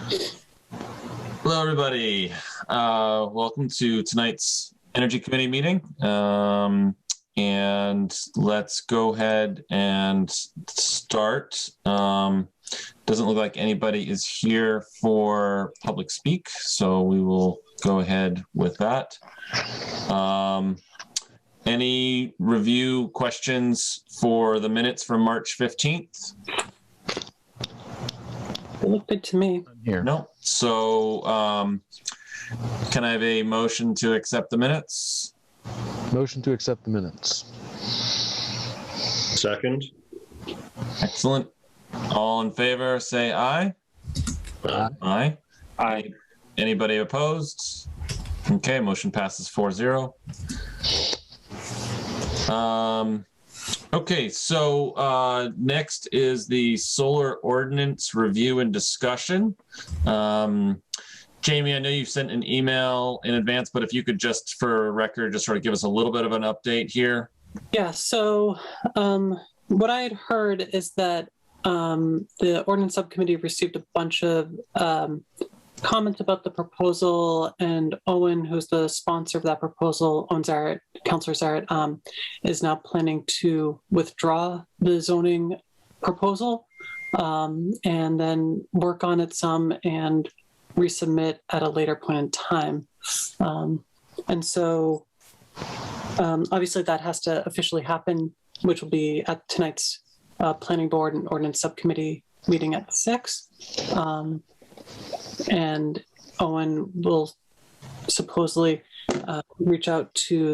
Hello, everybody. Welcome to tonight's Energy Committee meeting. And let's go ahead and start. Doesn't look like anybody is here for public speak, so we will go ahead with that. Any review questions for the minutes from March 15th? It looked good to me. Here. No. So can I have a motion to accept the minutes? Motion to accept the minutes. Second. Excellent. All in favor, say aye. Aye. Aye. Aye. Anybody opposed? Okay, motion passes 4-0. Okay, so next is the solar ordinance review and discussion. Jamie, I know you sent an email in advance, but if you could just, for record, just sort of give us a little bit of an update here. Yeah, so what I had heard is that the ordinance subcommittee received a bunch of comments about the proposal, and Owen, who's the sponsor of that proposal, Councillor Zarrett, is now planning to withdraw the zoning proposal and then work on it some and resubmit at a later point in time. And so obviously that has to officially happen, which will be at tonight's planning board and ordinance subcommittee meeting at 6. And Owen will supposedly reach out to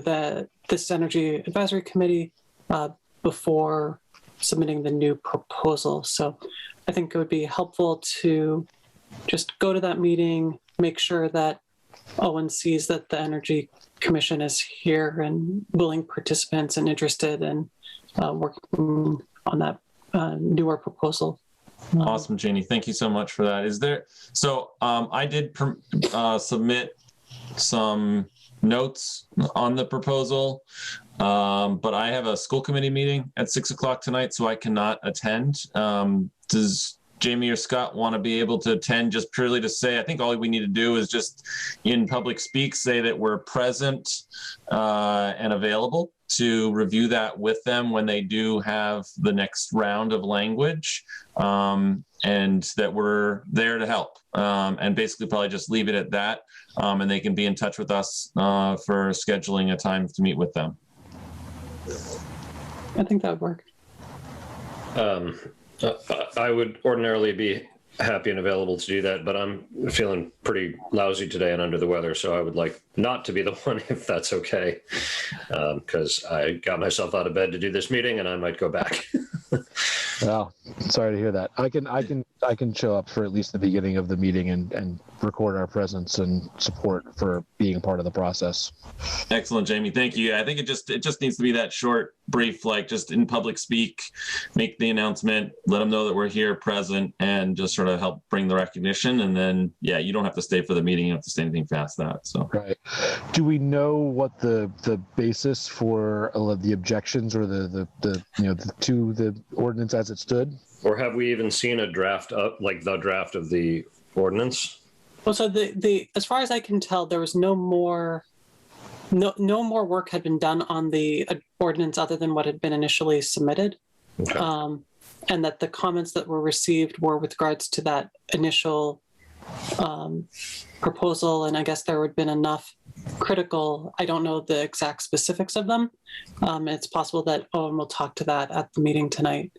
this Energy Advisory Committee before submitting the new proposal. So I think it would be helpful to just go to that meeting, make sure that Owen sees that the Energy Commission is here and willing participants and interested in working on that newer proposal. Awesome, Janie. Thank you so much for that. Is there, so I did submit some notes on the proposal, but I have a school committee meeting at 6 o'clock tonight, so I cannot attend. Does Jamie or Scott want to be able to attend just purely to say, I think all we need to do is just in public speak, say that we're present and available to review that with them when they do have the next round of language, and that we're there to help, and basically probably just leave it at that, and they can be in touch with us for scheduling a time to meet with them. I think that would work. I would ordinarily be happy and available to do that, but I'm feeling pretty lousy today and under the weather, so I would like not to be the one if that's okay, because I got myself out of bed to do this meeting and I might go back. Well, sorry to hear that. I can show up for at least the beginning of the meeting and record our presence and support for being a part of the process. Excellent, Jamie. Thank you. I think it just needs to be that short, brief, like just in public speak, make the announcement, let them know that we're here present, and just sort of help bring the recognition. And then, yeah, you don't have to stay for the meeting. You don't have to say anything past that. So, right. Do we know what the basis for the objections or the ordinance as it stood? Or have we even seen a draft up, like the draft of the ordinance? Well, so the as far as I can tell, there was no more work had been done on the ordinance other than what had been initially submitted. Okay. And that the comments that were received were with regards to that initial proposal. And I guess there would have been enough critical, I don't know the exact specifics of them. It's possible that Owen will talk to that at the meeting tonight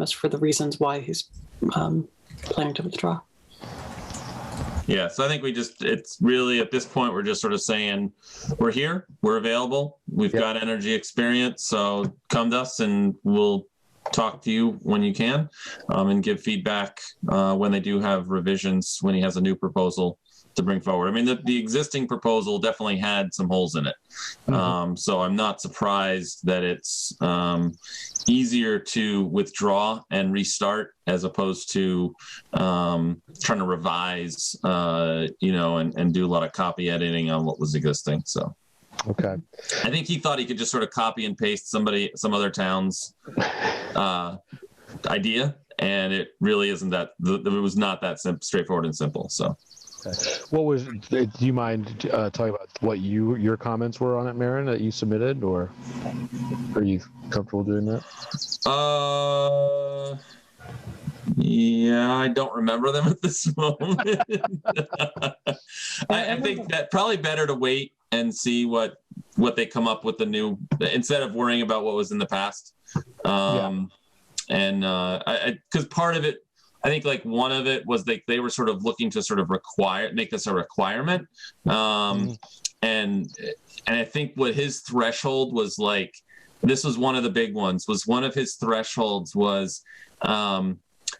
as for the reasons why he's planning to withdraw. yeah, so I think it's really at this point, we're just sort of saying, we're here, we're available, we've got energy experience, so come to us and we'll talk to you when you can, and give feedback when they do have revisions, when he has a new proposal to bring forward. I mean, the existing proposal definitely had some holes in it. So I'm not surprised that it's easier to withdraw and restart as opposed to trying to revise, and do a lot of copy editing on what was existing. So. Okay. I think he thought he could just sort of copy and paste some other town's idea and it really isn't that. It was not that straightforward and simple. So. What was? Do you mind talking about what your comments were on it, Marin, that you submitted, or are you comfortable doing that? Yeah, I don't remember them at this moment. I think that probably better to wait and see what they come up with the new, instead of worrying about what was in the past. And because part of it, I think like one of it was they were sort of looking to sort of make this a requirement. And I think what his threshold was like, this was one of the big ones, was one of his thresholds was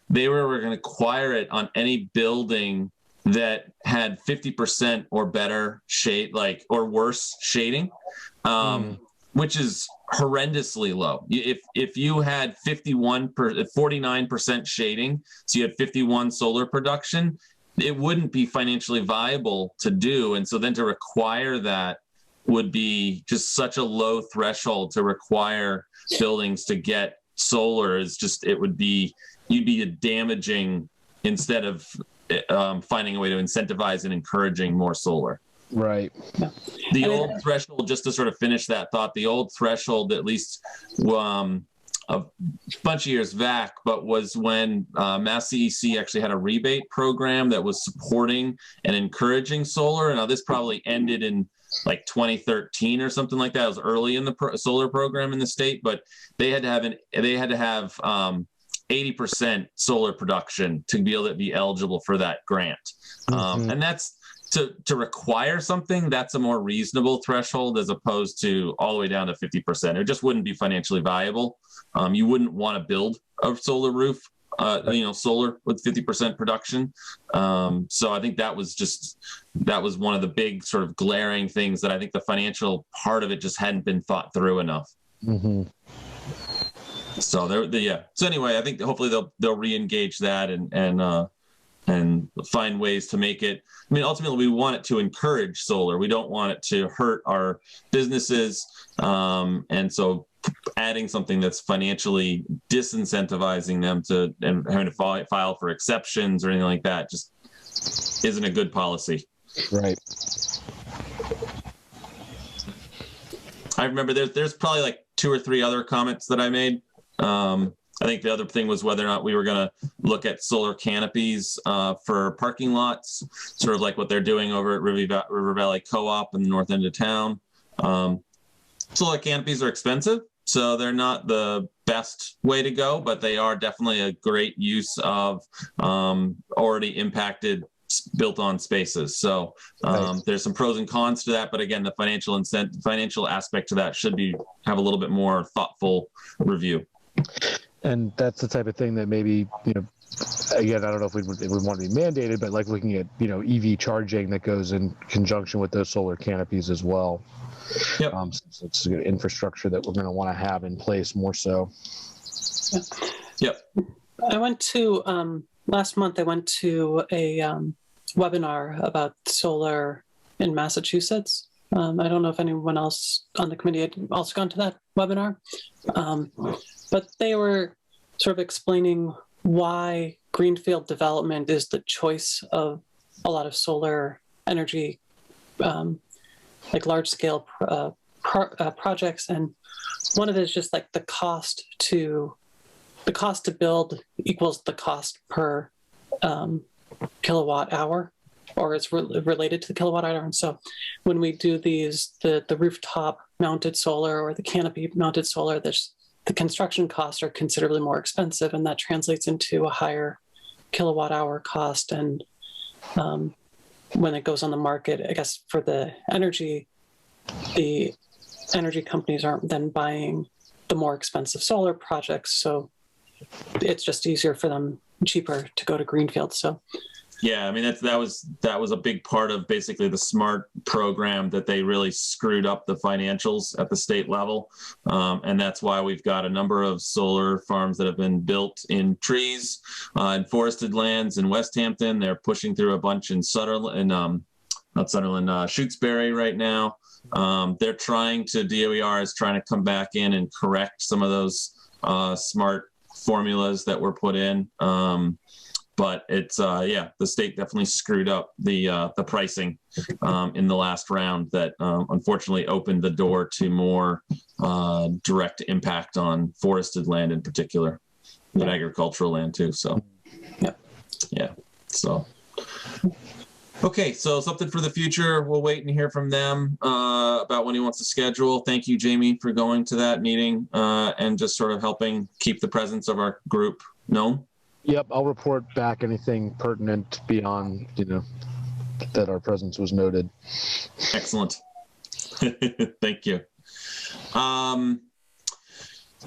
they were going to require it on any building that had 50% or better shade, or worse shading, which is horrendously low. If you had 49% shading, so you had 51 solar production, it wouldn't be financially viable to do. And so then to require that would be just such a low threshold to require buildings to get solar is just, you'd be damaging instead of finding a way to incentivize and encouraging more solar. Right. Yeah. The old threshold, just to sort of finish that thought, the old threshold, at least a bunch of years back, but was when Mass CEC actually had a rebate program that was supporting and encouraging solar. Now this probably ended in like 2013 or something like that. It was early in the solar program in the state, but they had to have 80% solar production to be able to be eligible for that grant. And that's to require something, that's a more reasonable threshold as opposed to all the way down to 50%. It just wouldn't be financially viable. You wouldn't want to build a solar roof, solar with 50% production. So I think that was one of the big sort of glaring things that I think the financial part of it just hadn't been thought through enough. Mm-hmm. So So anyway, I think hopefully they'll re-engage that and find ways to make it. I mean, ultimately, we want it to encourage solar. We don't want it to hurt our businesses. And so adding something that's financially disincentivizing them and having to file for exceptions or anything like that just isn't a good policy. Right. I remember there's probably like 2 or 3 other comments that I made. I think the other thing was whether or not we were going to look at solar canopies for parking lots, sort of like what they're doing over at River Valley Co-op in the north end of town. Solar canopies are expensive, so they're not the best way to go, but they are definitely a great use of already impacted built-on spaces. So there's some pros and cons to that, but again, the financial aspect to that should have a little bit more thoughtful review. And that's the type of thing that maybe, again, I don't know if we would want to be mandated, but like looking at, EV charging that goes in conjunction with those solar canopies as well. Yep. Since it's an infrastructure that we're going to want to have in place more so. Yep. I went to, last month, I went to a webinar about solar in Massachusetts. I don't know if anyone else on the committee had also gone to that webinar. But they were sort of explaining why greenfield development is the choice of a lot of solar energy, like large-scale projects. And one of it is just like the cost to build equals the cost per kilowatt hour, or it's related to the kilowatt hour. And so when we do the rooftop mounted solar or the canopy mounted solar, the construction costs are considerably more expensive, and that translates into a higher kilowatt hour cost. And when it goes on the market, I guess for the energy companies aren't then buying the more expensive solar projects. So it's just easier for them, cheaper to go to greenfield. So yeah, I mean, that was a big part of basically the SMART program, that they really screwed up the financials at the state level. And that's why we've got a number of solar farms that have been built in trees, in forested lands in Westhampton. They're pushing through a bunch in Shutesbury right now. DOER is trying to come back in and correct some of those SMART formulas that were put in. But it's the state definitely screwed up the pricing in the last round that unfortunately opened the door to more direct impact on forested land in particular, but agricultural land too. So so okay, so something for the future. We'll wait and hear from them about when he wants to schedule. Thank you, Jamie, for going to that meeting and just sort of helping keep the presence of our group known. Yep, I'll report back anything pertinent beyond, that our presence was noted. Excellent. Thank you.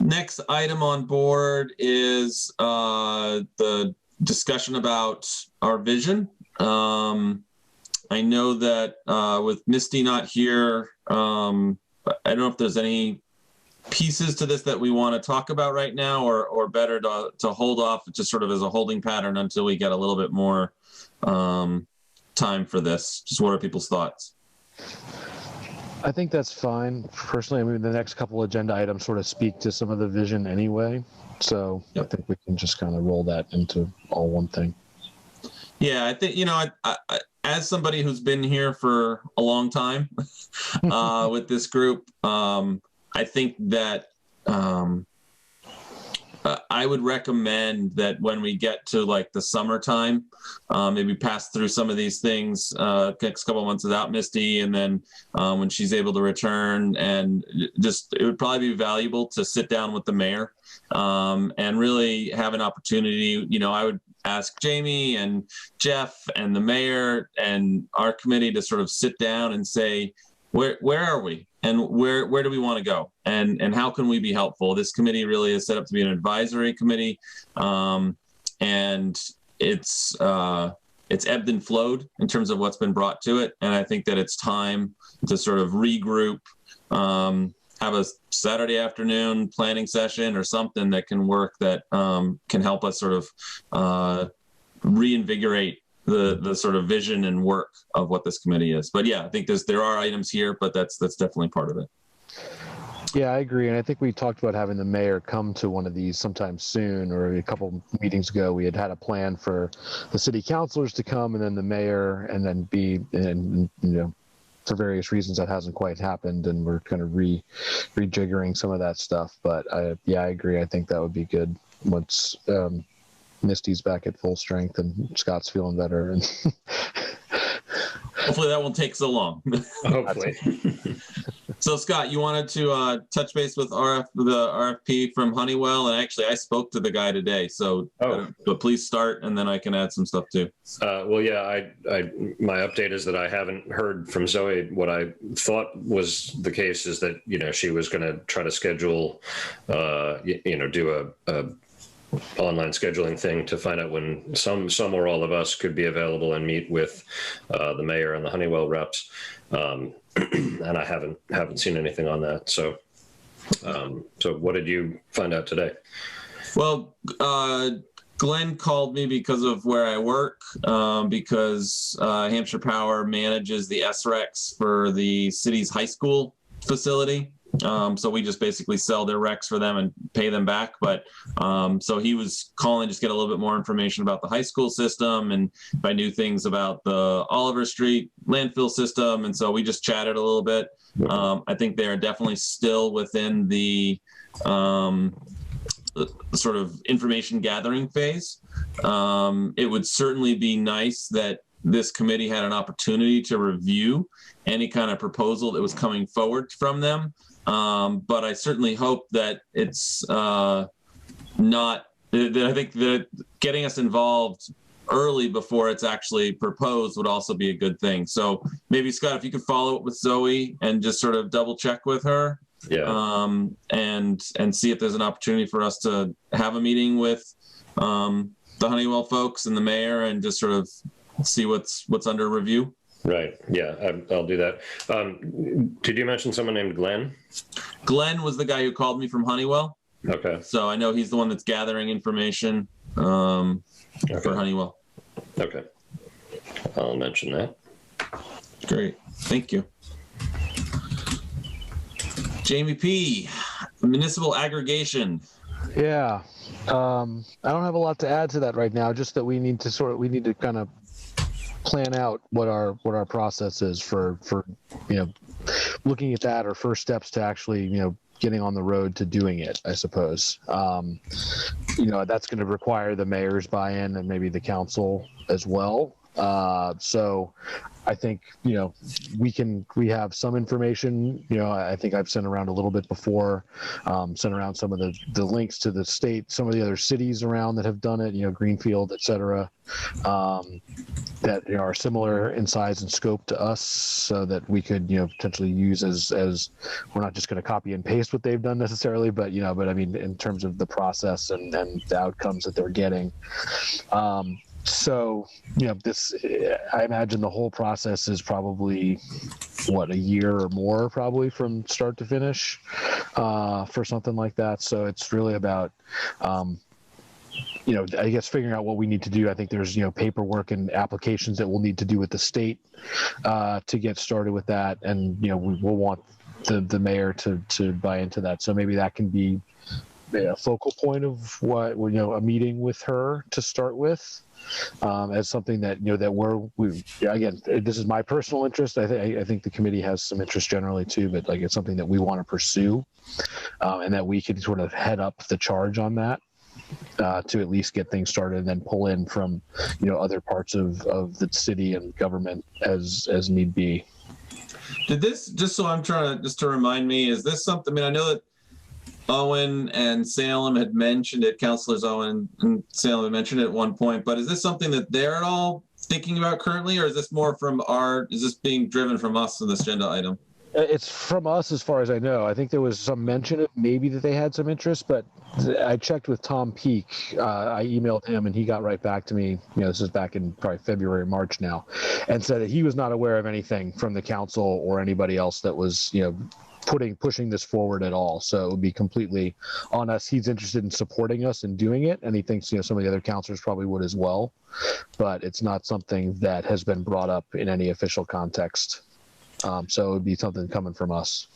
Next item on board is the discussion about our vision. I know that with Misty not here, I don't know if there's any pieces to this that we want to talk about right now, or better to hold off just sort of as a holding pattern until we get a little bit more time for this. Just what are people's thoughts? I think that's fine. Personally, I mean, the next couple agenda items sort of speak to some of the vision anyway. So I think we can just kind of roll that into all one thing. Yeah, I think, I as somebody who's been here for a long time with this group, I think that I would recommend that when we get to like the summertime, maybe pass through some of these things, next couple of months without Misty, and then when she's able to return, and just it would probably be valuable to sit down with the mayor and really have an opportunity. I would ask Jamie and Jeff and the mayor and our committee to sort of sit down and say, where are we? And where do we want to go? And how can we be helpful? This committee really is set up to be an advisory committee. And it's ebbed and flowed in terms of what's been brought to it. And I think that it's time to sort of regroup, have a Saturday afternoon planning session or something that can work, that can help us sort of reinvigorate the sort of vision and work of what this committee is. But yeah, I think there are items here, but that's definitely part of it. Yeah, I agree. And I think we talked about having the mayor come to one of these sometime soon, or a couple meetings ago, we had a plan for the city councilors to come and then the mayor, and then for various reasons that hasn't quite happened. And we're kind of rejiggering some of that stuff. But I agree. I think that would be good once, Misty's back at full strength and Scott's feeling better, and hopefully that won't take so long. Hopefully. So Scott, you wanted to touch base with the RFP from Honeywell, and actually I spoke to the guy today. So but please start, and then I can add some stuff too. Well, yeah, my update is that I haven't heard from Zoe. What I thought was the case is that she was going to try to schedule, do a online scheduling thing to find out when some or all of us could be available and meet with the mayor and the Honeywell reps. And I haven't seen anything on that. So what did you find out today? Well, Glenn called me because of where I work, because Hampshire Power manages the SRECs for the city's high school facility. So we just basically sell their RECs for them and pay them back. But so he was calling just get a little bit more information about the high school system, and if I knew things about the Oliver Street landfill system. And so we just chatted a little bit. I think they are definitely still within the sort of information gathering phase. It would certainly be nice that this committee had an opportunity to review any kind of proposal that was coming forward from them. But I certainly hope that it's not, that I think that getting us involved early before it's actually proposed would also be a good thing. So maybe Scott, if you could follow up with Zoe and just sort of double check with her. Yeah. And see if there's an opportunity for us to have a meeting with the Honeywell folks and the mayor and just sort of see what's under review. Right. Yeah, I'll do that. Did you mention someone named Glenn? Glenn was the guy who called me from Honeywell. Okay. So I know he's the one that's gathering information for Honeywell. Okay. I'll mention that. Great. Thank you. Jamie P., municipal aggregation. Yeah. I don't have a lot to add to that right now. Just that we need to kind of plan out what our process is for looking at that, or first steps to actually getting on the road to doing it, I suppose. That's going to require the mayor's buy-in and maybe the council as well. So I think, we have some information. I think I've sent around a little bit before, sent around some of the links to the state, some of the other cities around that have done it, Greenfield, et cetera, that are similar in size and scope to us, so that we could, potentially use as we're not just going to copy and paste what they've done necessarily, but I mean, in terms of the process and the outcomes that they're getting. So, I imagine the whole process is probably a year or more, probably from start to finish, for something like that. So it's really about, I guess figuring out what we need to do. I think there's, paperwork and applications that we'll need to do with the state, to get started with that. And, we will want the mayor to buy into that. So maybe that can be a focal point of a meeting with her to start with. As something that again, this is my personal interest. I think the committee has some interest generally too, but it's something that we want to pursue, and that we can sort of head up the charge on that, to at least get things started, and then pull in from other parts of the city and government as need be. Did this, just so I'm trying to remind me, is this something? I mean, I know that Owen and Salem had mentioned it, Councilors Owen and Salem had mentioned it at one point, but is this something that they're at all thinking about currently, or is this more is this being driven from us in this agenda item? It's from us as far as I know. I think there was some mention of maybe that they had some interest, but I checked with Tom Peak. I emailed him and he got right back to me, this is back in probably February, March now, and said that he was not aware of anything from the council or anybody else that was, pushing this forward at all. So it would be completely on us. He's interested in supporting us and doing it, and he thinks some of the other councilors probably would as well, but it's not something that has been brought up in any official context. So it would be something coming from us.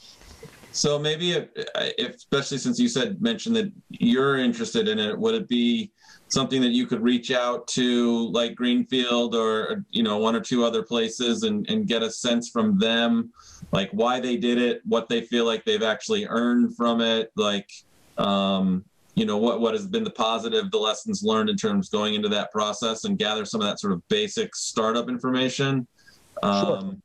So maybe if especially since you mentioned that you're interested in it, would it be something that you could reach out to like Greenfield or one or two other places and get a sense from them, like why they did it, what they feel like they've actually earned from it, like what has been the positive, the lessons learned in terms of going into that process, and gather some of that sort of basic startup information. Sure.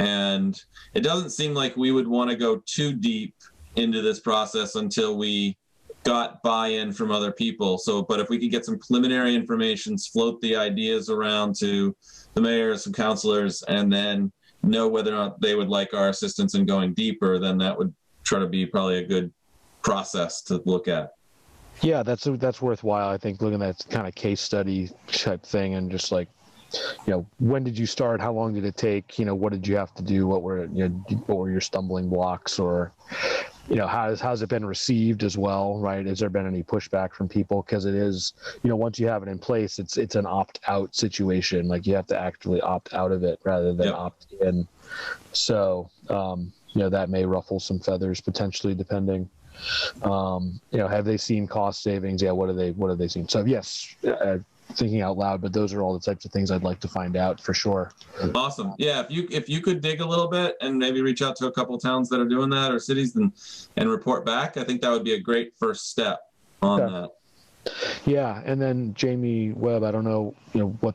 And it doesn't seem like we would want to go too deep into this process until we got buy-in from other people. But if we could get some preliminary information, float the ideas around to the mayor, some councilors, and then know whether or not they would like our assistance in going deeper, then that would try to be probably a good process to look at. Yeah, that's worthwhile. I think looking at that kind of case study type thing, and just like, when did you start? How long did it take? What did you have to do? What were your stumbling blocks? Or, how's it been received as well, right? Has there been any pushback from people? Because it is, once you have it in place, it's an opt-out situation. Like you have to actually opt out of it rather than opt in. So, that may ruffle some feathers potentially, depending. Have they seen cost savings? Yeah, what have they seen? So yes. Thinking out loud, but those are all the types of things I'd like to find out for sure. Awesome. Yeah, if you could dig a little bit and maybe reach out to a couple of towns that are doing that, or cities, and report back, I think that would be a great first step on that. Yeah, and then Jamie Webb, I don't know, what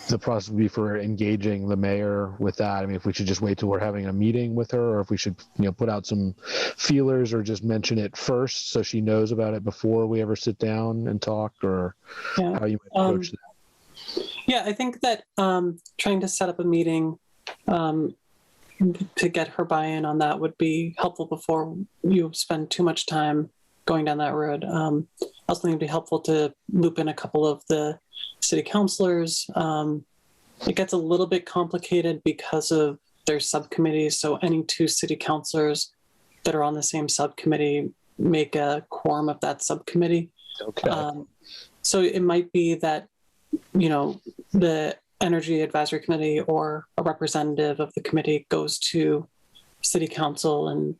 the process would be for engaging the mayor with that. I mean, if we should just wait till we're having a meeting with her, or if we should, put out some feelers, or just mention it first so she knows about it before we ever sit down and talk, or how you might approach that. Yeah, I think that trying to set up a meeting to get her buy-in on that would be helpful before you spend too much time going down that road. Also think it'd be helpful to loop in a couple of the city councilors. It gets a little bit complicated because of their subcommittees. So any two city councilors that are on the same subcommittee make a quorum of that subcommittee. Okay. So it might be that, the Energy Advisory Committee or a representative of the committee goes to city council and,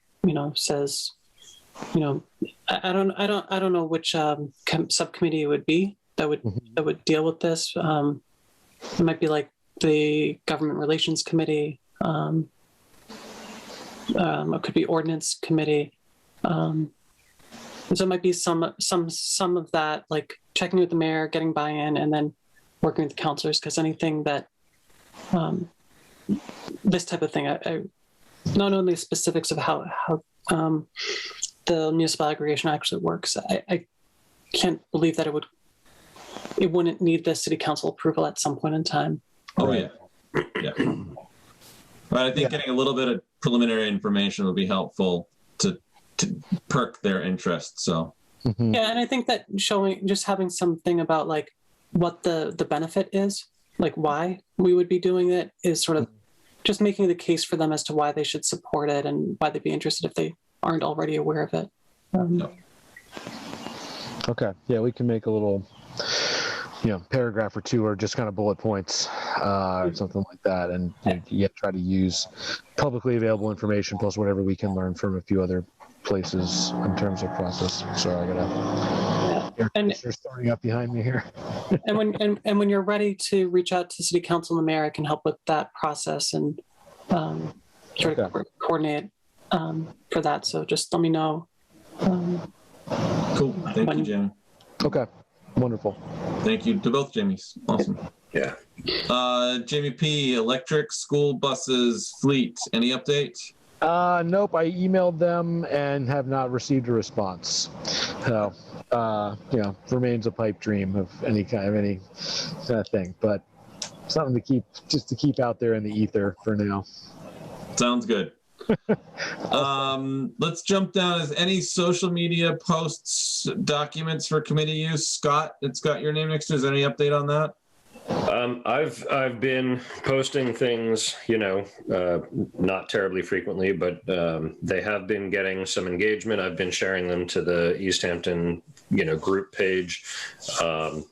says, I don't know which subcommittee it would be that would deal with this. It might be like the Government Relations Committee. It could be Ordinance Committee. So it might be some of that, like checking with the mayor, getting buy-in, and then working with the councilors. Because anything that this type of thing, I not only the specifics of how the municipal aggregation actually works. I can't believe that it wouldn't need the city council approval at some point in time. Oh yeah. But I think getting a little bit of preliminary information would be helpful to perk their interest. So yeah, and I think that just having something about like what the benefit is, like why we would be doing it, is sort of just making the case for them as to why they should support it and why they'd be interested if they aren't already aware of it. Okay. Yeah, we can make a little, paragraph or two, or just kind of bullet points, or something like that, and try to use publicly available information plus whatever we can learn from a few other places in terms of process. Sorry, I gotta. And they're starting up behind me here. and when you're ready to reach out to City Council and the Mayor, I can help with that process and sort of coordinate for that. So just let me know. Cool. Thank you, Jamie. Okay. Wonderful. Thank you to both Jamies. Awesome. Yeah. Jamie P, electric school buses fleet. Any update? Nope. I emailed them and have not received a response. So, remains a pipe dream of any kind of thing, but something to keep out there in the ether for now. Sounds good. Let's jump down. Is any social media posts, documents for committee use? Scott, it's got your name next to it. Is there any update on that? I've been posting things, not terribly frequently, but they have been getting some engagement. I've been sharing them to the Easthampton, group page. And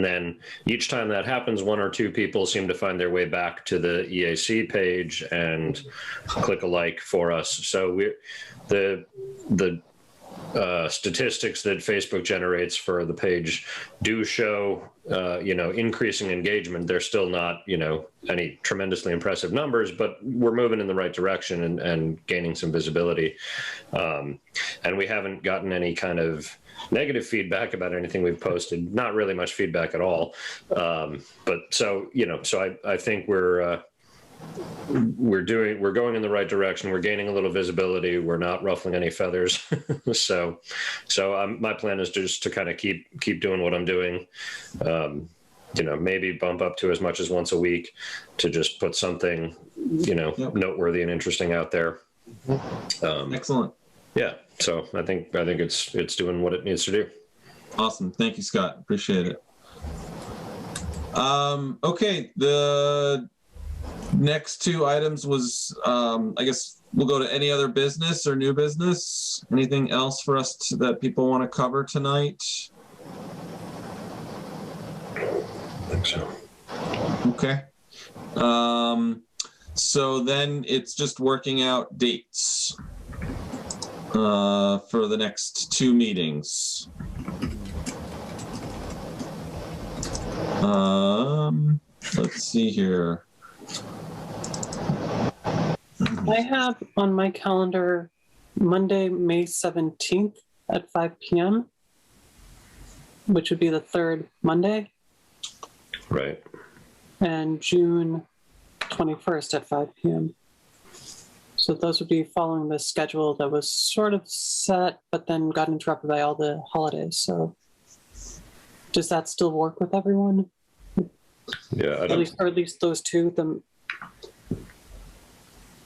then each time that happens, one or two people seem to find their way back to the EAC page and click a like for us. So the statistics that Facebook generates for the page do show, increasing engagement. They're still not, any tremendously impressive numbers, but we're moving in the right direction and gaining some visibility. And we haven't gotten any kind of negative feedback about anything we've posted. Not really much feedback at all. But so I think we're going in the right direction. We're gaining a little visibility. We're not ruffling any feathers. So my plan is just to kind of keep doing what I'm doing. Maybe bump up to as much as once a week to just put something, noteworthy and interesting out there. Excellent. Yeah. So I think it's doing what it needs to do. Awesome. Thank you, Scott. Appreciate it. Okay. The next two items was, I guess we'll go to any other business or new business. Anything else for us that people want to cover tonight? I think so. Okay. So then it's just working out dates for the next two meetings. Let's see here. I have on my calendar Monday, May 17th at 5 p.m., which would be the third Monday. Right. And June 21st at 5 p.m. So those would be following the schedule that was sort of set, but then got interrupted by all the holidays. So does that still work with everyone? Yeah. At least those two.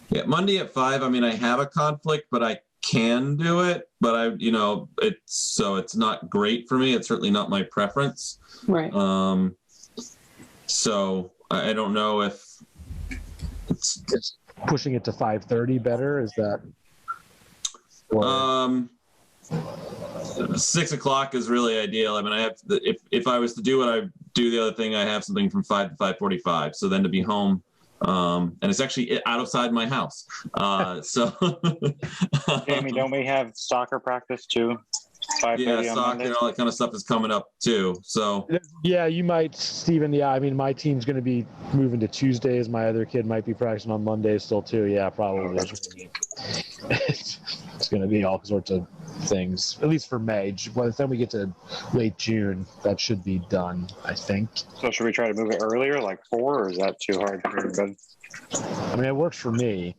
Yeah, Monday at 5. I mean, I have a conflict, but I can do it. But it's not great for me. It's certainly not my preference. Right. So I don't know if it's pushing it to 5:30 better. Is that? Or... 6 o'clock is really ideal. I mean, I have if I was to do what I do, the other thing, I have something from 5 to 5:45. So then to be home And it's actually outside my house. So Jamie, don't we have soccer practice too? 5:30 yeah, on soccer Monday? and all that kind of stuff is coming up too. So Yeah, you might, Stephen. Yeah, I mean, my team's going to be moving to Tuesdays. My other kid might be practicing on Mondays still too. Yeah, probably. It's going to be all sorts of things, at least for May. By the time we get to late June, that should be done, I think. So should we try to move it earlier, like 4, or is that too hard for everybody? I mean, it works for me,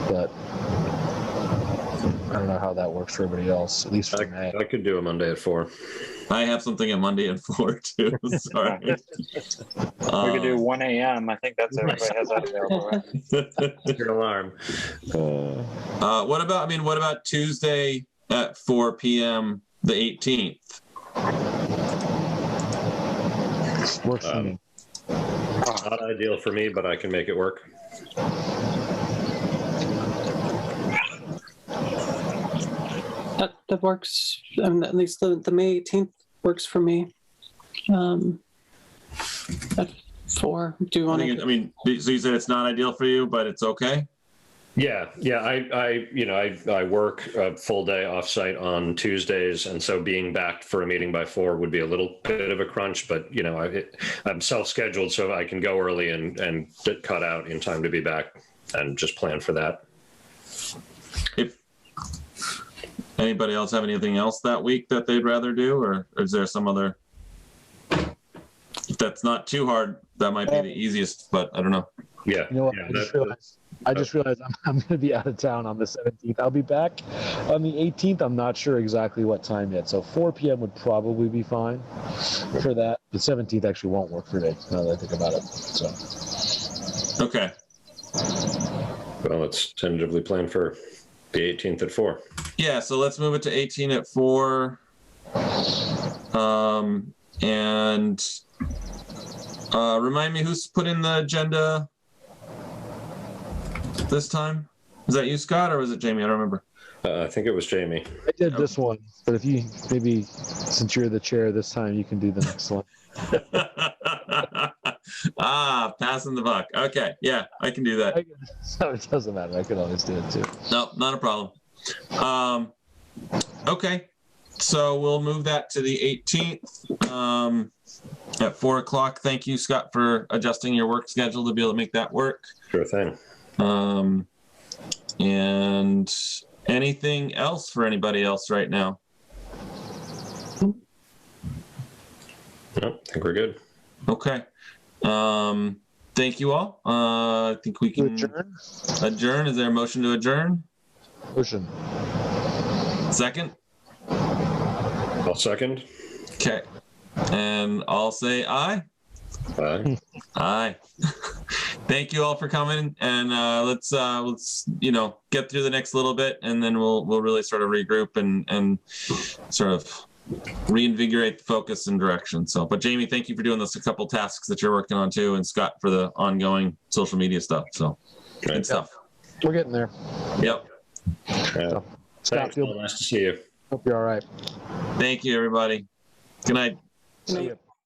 but I don't know how that works for everybody else, at least for May. I could do a Monday at 4. I have something at Monday at 4 too. Sorry. We could do 1 a.m. I think that's everybody has that available, right? Your alarm. What about Tuesday at 4 p.m. the 18th? Works for me. Not ideal for me, but I can make it work. That works. I mean, at least the May 18th works for me. At 4. Do you want to? I mean, so you said it's not ideal for you, but it's okay. Yeah. I work a full day offsite on Tuesdays, and so being back for a meeting by 4 would be a little bit of a crunch. But I'm self-scheduled, so I can go early and cut out in time to be back, and just plan for that. If anybody else have anything else that week that they'd rather do, or is there some other? If that's not too hard, that might be the easiest, but I don't know. Yeah. You know what? Yeah, I just realized I'm going to be out of town on the 17th. I'll be back on the 18th. I'm not sure exactly what time yet. So 4 p.m. would probably be fine for that. The 17th actually won't work for me, now that I think about it. So. Okay. Well, let's tentatively plan for the 18th at 4. Yeah, so let's move it to 18 at 4. And remind me who's put in the agenda this time? Was that you, Scott, or was it Jamie? I don't remember. I think it was Jamie. I did this one, but if you maybe, since you're the chair this time, you can do the next one. Passing the buck. Okay, yeah, I can do that. So it doesn't matter. I could always do it too. No, not a problem. Okay, so we'll move that to the 18th at 4 o'clock. Thank you, Scott, for adjusting your work schedule to be able to make that work. Sure thing. And anything else for anybody else right now? No, I think we're good. Okay. Thank you all. I think we can adjourn. Is there a motion to adjourn? Motion. Second? I'll second. Okay. And I'll say aye. Aye. Aye. Thank you all for coming, and let's get through the next little bit, and then we'll really sort of regroup and sort of reinvigorate the focus and direction. So, but Jamie, thank you for doing this. A couple tasks that you're working on too, and Scott for the ongoing social media stuff. So, good stuff. We're getting there. Yep. So, Scott, Thanks. Nice to see you. hope you're all right. Thank you, everybody. Good night. See you.